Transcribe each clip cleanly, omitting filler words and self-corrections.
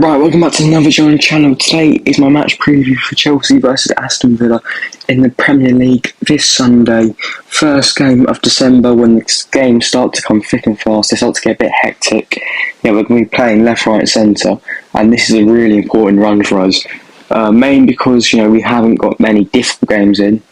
Right, welcome back to another video on the channel. Today is my match preview for Chelsea versus Aston Villa in the Premier League this Sunday. First game of December, when the games start to come thick and fast, they start to get a bit hectic. Yeah, we're going to be playing left, right, centre, and this is a really important run for us. Mainly because, we haven't got many difficult games in,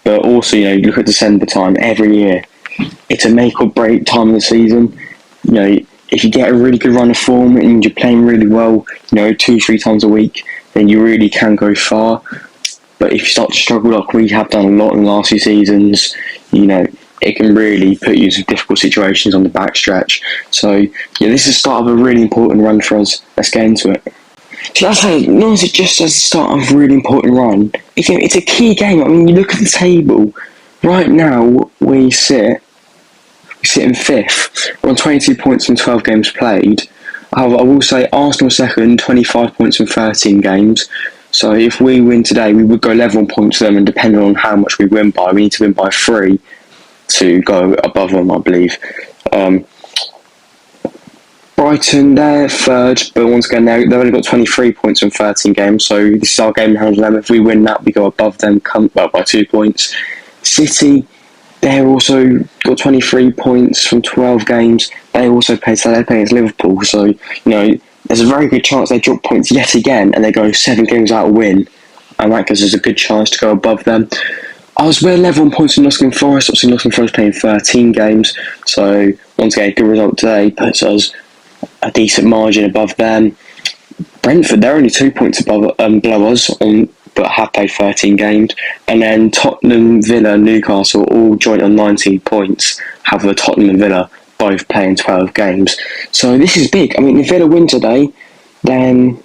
but also, you look at December time every year. It's a make or break time of the season. If you get a really good run of form and you're playing really well, 2-3 times a week, then you really can go far. But if you start to struggle like we have done a lot in the last few seasons, it can really put you in some difficult situations on the back stretch. So, this is the start of a really important run for us. Let's get into it. So that's how, not only is it just as the start of a really important run, it's a key game. You look at the table. Right now, we sit in 5th. We're on 22 points from 12 games played. However, I will say Arsenal second, 25 points from 13 games. So if we win today, we would go level on points with them, and depending on how much we win by, we need to win by 3 to go above them, I believe. Brighton, they're third, but once again, they've only got 23 points from 13 games, so this is our game in hand with them. If we win that, we go above them by 2 points. City, they're also got 23 points from 12 games. They also play against Liverpool, so there's a very good chance they drop points yet again, and they go 7 games out of win, and that gives us a good chance to go above them. We're level on points with Nottingham Forest. Obviously, Nottingham Forest playing 13 games, so once again, a good result today puts us a decent margin above them. Brentford, they're only 2 points below us but have played 13 games, and then Tottenham, Villa, Newcastle all joint on 19 points. However, Tottenham and Villa both playing 12 games, so this is big. If Villa win today, then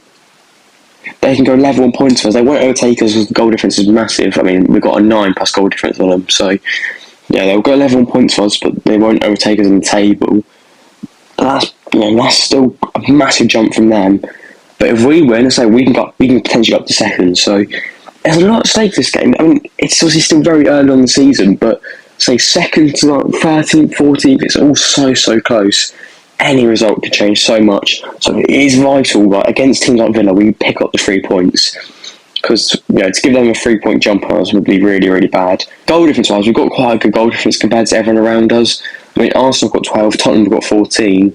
they can go level on points for us. They won't overtake us because the goal difference is massive. We've got a 9+ goal difference on them, so they'll go level on points for us, but they won't overtake us in the table. That's still a massive jump from them. But if we win, we can potentially go up to second. So there's a lot at stake for this game. It's obviously still very early on the season, but second to 13th, 14th, it's all so close. Any result could change so much. So it is vital, against teams like Villa, we pick up the 3 points. Because to give them a 3-point jump on us would be really, really bad. Goal difference wise, we've got quite a good goal difference compared to everyone around us. Arsenal have got 12, Tottenham have got 14.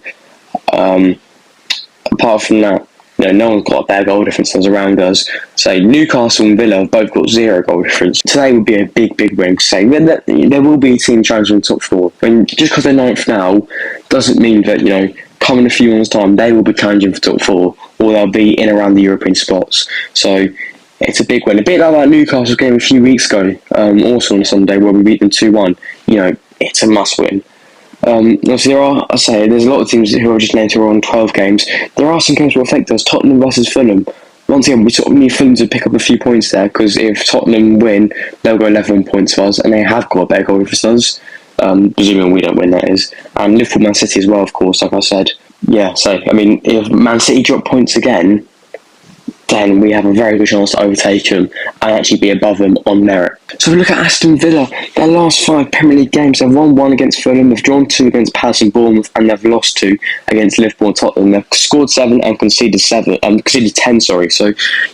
Apart from that, no one's got a better goal difference than around us. Newcastle and Villa have both got 0 goal difference. Today would be a big win. There will be a team challenging the top 4. Just because they're 9th now doesn't mean that, come in a few months' time, they will be challenging for top 4, or they'll be in around the European spots. So it's a big win. A bit like that Newcastle game a few weeks ago, also on a Sunday, where we beat them 2-1. It's a must win. Obviously, there's a lot of teams who are just named who are on 12 games. There are some games that will affect us. Tottenham versus Fulham. Once again, we sort of need Fulham to pick up a few points there, because if Tottenham win, they'll go 11 points for us, and they have got a better goal for us. Presuming we don't win, that is. And Liverpool, Man City as well, of course, like I said. If Man City drop points again, then we have a very good chance to overtake them and actually be above them on merit. So we look at Aston Villa. Their last 5 Premier League games, they've won 1 against Fulham, they've drawn 2 against Palace and Bournemouth, and they've lost 2 against Liverpool and Tottenham. They've scored 7 and conceded 10. So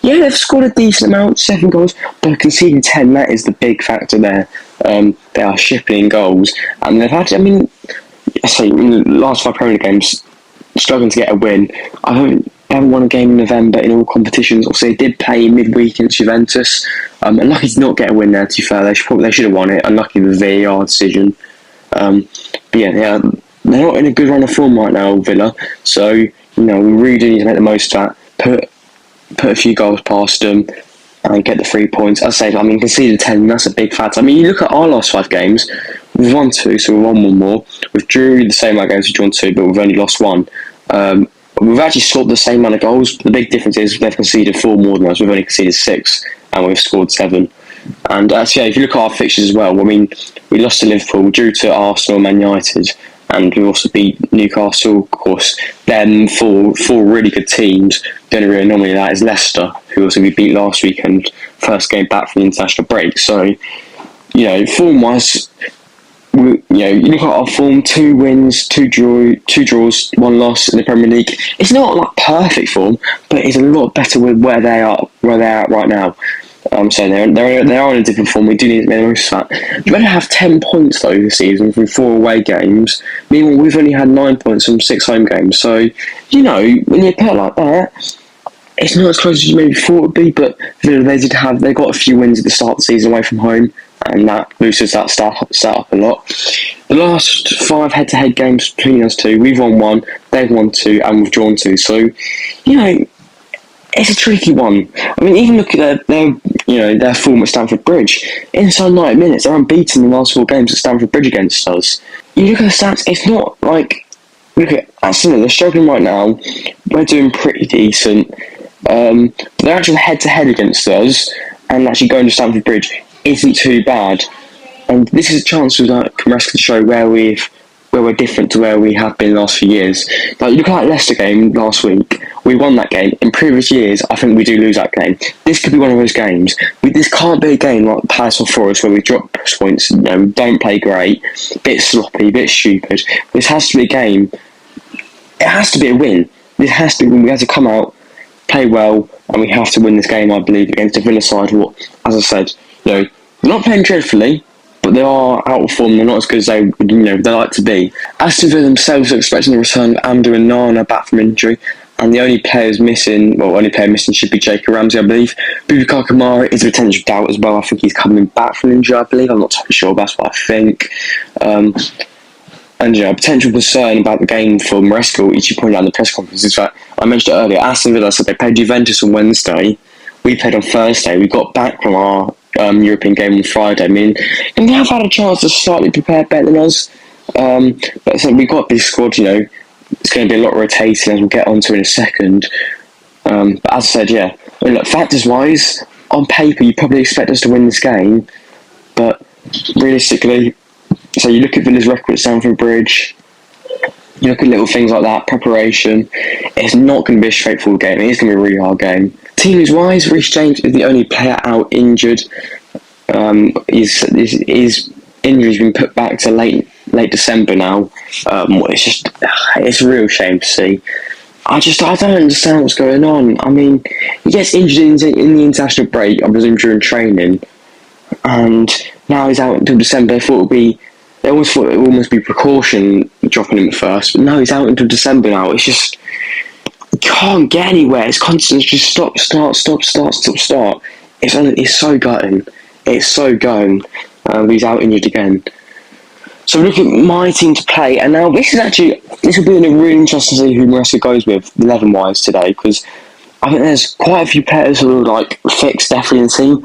they've scored a decent amount, 7 goals, but conceded 10. That is the big factor there. They are shipping goals, and they've had. In the last 5 Premier League games, struggling to get a win. They haven't won a game in November in all competitions. Obviously, they did play midweek against Juventus. Unlucky to not get a win there, to be fair. They should have won it. Unlucky with the VAR decision. They're not in a good run of form right now, Villa. So, we really do need to make the most of that. Put a few goals past them and get the 3 points. Conceded 10, that's a big factor. You look at our last 5 games. We've won 2, so we've won 1 more. We've drew the same amount of games, we've drawn 2, but we've only lost 1. We've actually scored the same amount of goals. The big difference is they've conceded 4 more than us. We've only conceded 6, and we've scored 7. And if you look at our fixtures as well, we lost to Liverpool, drew to Arsenal, Man United, and we also beat Newcastle. Of course, them 4 really good teams. The only real anomaly of that is Leicester, who also we beat last weekend, first game back from the international break. So, form-wise, you look at our form: 2 wins, two draws, 1 loss in the Premier League. It's not like perfect form, but it's a lot better with where they are at right now. So they're on a different form. We do need to make the most of that. You better have 10 points though this season from 4 away games. Meanwhile, we've only had 9 points from 6 home games. So when you put it like that, it's not as close as you maybe thought it would be. But they got a few wins at the start of the season away from home, and that boosted that stat up a lot. The last 5 head-to-head games between us two, we've won 1, they've won 2, and we've drawn 2. So, it's a tricky one. I mean, even look at their form at Stamford Bridge. Inside 90 minutes, they're unbeaten in the last 4 games at Stamford Bridge against us. You look at the stats, it's not like... Look at Aston Villa, they're struggling right now. We're doing pretty decent. But their actual head-to-head against us, and actually going to Stamford Bridge, isn't too bad. And this is a chance for Maresca to show where we're different to where we have been the last few years. Like, you look at that Leicester game last week, we won that game. In previous years, I think we do lose that game. This could be one of those games. This can't be a game like Palace or Forest where we drop points, don't play great, bit sloppy, bit stupid. This has to be a game. It has to be a win. This has to be a win. We have to come out, play well, and we have to win this game, I believe, against a Villa side who, as I said, they're not playing dreadfully, but they are out of form. They're not as good as they like to be. Aston Villa themselves are expecting the return of Amdu and Nana back from injury, and the only player missing should be Jacob Ramsey, I believe. Boubacar Kamara is a potential doubt as well. I think he's coming back from injury, I believe. I'm not totally sure, but that's what I think. And a potential concern about the game for Maresca, which you pointed out in the press conference, is that I mentioned it earlier. Aston Villa said they played Juventus on Wednesday. We played on Thursday. We got back from our European game on Friday. I mean, and they have had a chance to slightly prepare better than us. But so we've got a big squad. It's going to be a lot of rotating, as we'll get onto in a second. But as I said, I mean, look, factors-wise, on paper, you probably expect us to win this game. But realistically, so you look at Villa's record at Stamford Bridge, you look at little things like that, preparation, it's not going to be a straightforward game. It is going to be a really hard game. Teams-wise, Reece James is the only player out injured. His injury's been put back to late December now. It's a real shame to see. I don't understand what's going on. I mean, he gets injured in the international break, I presume during training, and now he's out until December. They always thought it would almost be precaution dropping him at first, but now he's out until December now. It's just, you can't get anywhere. It's constant, just stop, start. It's so gutting. It's so gutting. He's out injured again. So look at my team to play, and now this will be really interesting to see who Maresca goes with 11-wise today, because I think there's quite a few players who are fixed definitely in the team,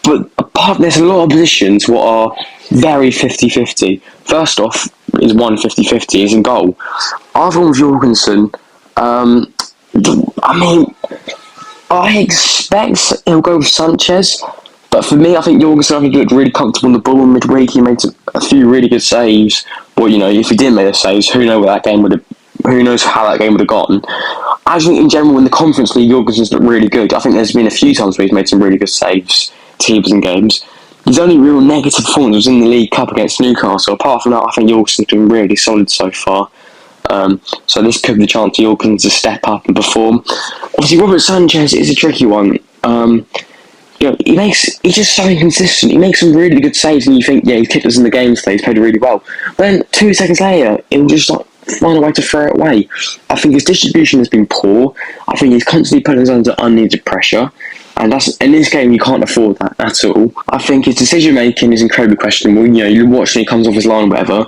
but there's a lot of positions what are very 50-50. First off is one 50-50 is in goal. I've gone with Jorgensen. I mean, I expect he'll go with Sanchez, but for me, I think Jorgensen looked really comfortable on the ball in midweek. He made a few really good saves. But if he didn't make those saves, who knows how that game would have gone. I think in general in the Conference League, Jorgensen's looked really good. I think there's been a few times where he's made some really good saves, teams and games. His only real negative performance was in the League Cup against Newcastle. Apart from that, I think Jorgensen's been really solid so far. So this could be the chance for Jorgensen to step up and perform. Obviously, Robert Sanchez is a tricky one. He's just so inconsistent. He makes some really good saves, and you think, he's kept us in the game today. He's played really well. But then 2 seconds later, he'll just find a way to throw it away. I think his distribution has been poor. I think he's constantly putting us under unneeded pressure. And in this game, you can't afford that at all. I think his decision making is incredibly questionable. You watch when he comes off his line, or whatever.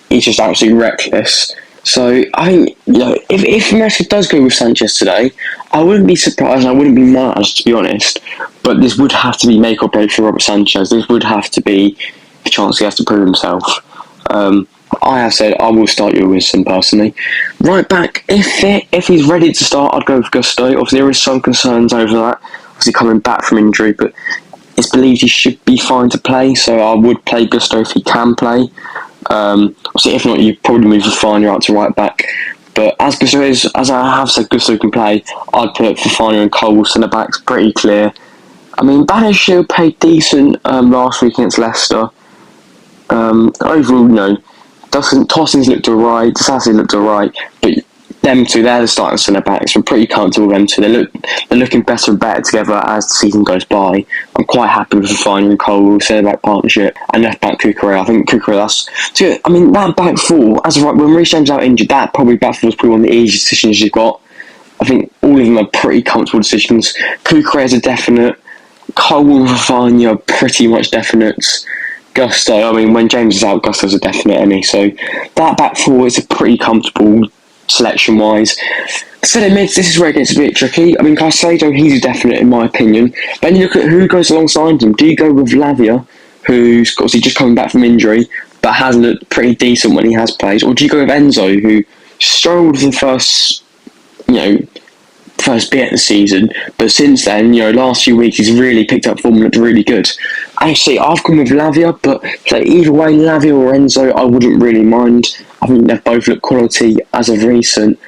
He's just absolutely reckless. So I think if Maresca does go with Sanchez today, I wouldn't be surprised. I wouldn't be mad, to be honest. But this would have to be make or break for Robert Sanchez. This would have to be a chance he has to prove himself. I have said I will start Jorgensen personally. Right back, if he's ready to start, I'd go with Gusto. Obviously, there is some concerns over that. Obviously, coming back from injury, but it's believed he should be fine to play. So I would play Gusto if he can play. Obviously, if not, you probably move Fafana out to right back. But as I have said, Gusto can play. I'd put Fafana and Cole centre backs, pretty clear. I mean, Banishil played decent last week against Leicester. Overall, Tossins looked alright, Disasi looked alright, but them two, they're the starting centre backs. I'm pretty comfortable with them two. They're looking better and better together as the season goes by. I'm quite happy with the finding Cole centre back partnership and left back Cucurella. I think Cucurella, that back four, as of right, when Reece James out injured, that back four is probably one of the easiest decisions you've got. I think all of them are pretty comfortable decisions. Cucurella's a definite. Cole and Fafana are pretty much definites. Gusto, when James is out, Gusto's a definite, so that back four is a pretty comfortable selection wise. Centre mids, this is where it gets a bit tricky. Caicedo, he's a definite in my opinion. Then you look at who goes alongside him. Do you go with Lavia, who's obviously just coming back from injury, but has looked pretty decent when he has played, or do you go with Enzo, who struggled for the first bit of the season, but since then, last few weeks he's really picked up form and looked really good. Actually, I've gone with Lavia, but either way, Lavia or Enzo, I wouldn't really mind. I think they've both looked quality as of recent,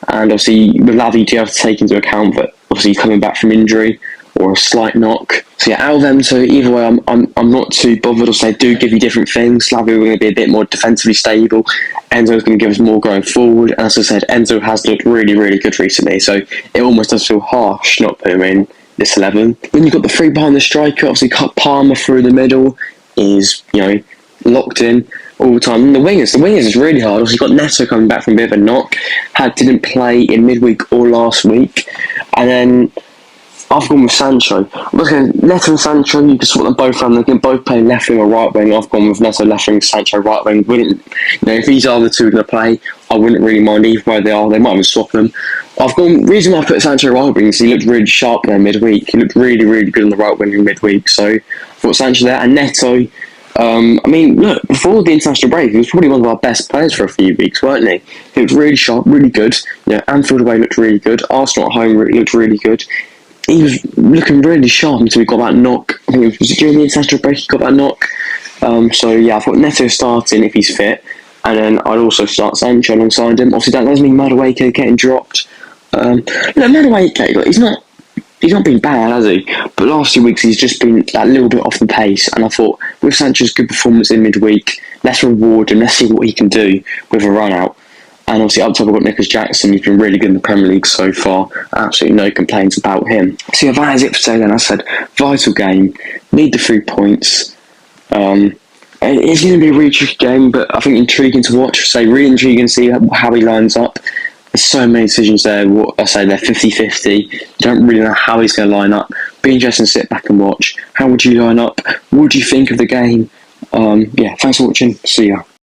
and obviously with Lavia you do have to take into account that obviously coming back from injury or a slight knock. So yeah, out of them two, either way, I'm not too bothered. Or they do give you different things. Lavia are going to be a bit more defensively stable. Enzo's going to give us more going forward. And as I said, Enzo has looked really, really good recently. So it almost does feel harsh not putting him in this 11. When you've got the three behind the striker, obviously cut Palmer through the middle is locked in all the time. And the wingers is really hard. Obviously, you've got Neto coming back from a bit of a knock. Didn't play in midweek or last week. And then I've gone with Sancho. I'm looking at Neto and Sancho, you can swap them both around. They can both play left wing or right wing. I've gone with Neto left wing, Sancho right wing. If these are the two going to play, I wouldn't really mind either way they are. They might even swap them. Reason why I put Sancho right wing is he looked really sharp there midweek. He looked really, really good on the right wing in midweek. So I thought Sancho there. And Neto, look, before the international break, he was probably one of our best players for a few weeks, weren't he? He looked really sharp, really good. Anfield away looked really good. Arsenal at home looked really good. He was looking really sharp until he got that knock. I think it was during the international break he got that knock. I've got Neto starting if he's fit, and then I'd also start Sancho alongside him. Obviously, that doesn't mean Madueke getting dropped. Madueke, he's not been bad, has he? But last few weeks he's just been a little bit off the pace, and I thought with Sancho's good performance in midweek, let's reward him. Let's see what he can do with a run out. And obviously up top I've got Nicholas Jackson, who's been really good in the Premier League so far. Absolutely no complaints about him. So yeah, that is it for today then. I said, vital game, need the 3 points. It's going to be a really tricky game, but I think intriguing to watch. Really intriguing to see how he lines up. There's so many decisions there. They're 50-50. You don't really know how he's going to line up. Be interesting to sit back and watch. How would you line up? What do you think of the game? Thanks for watching. See ya.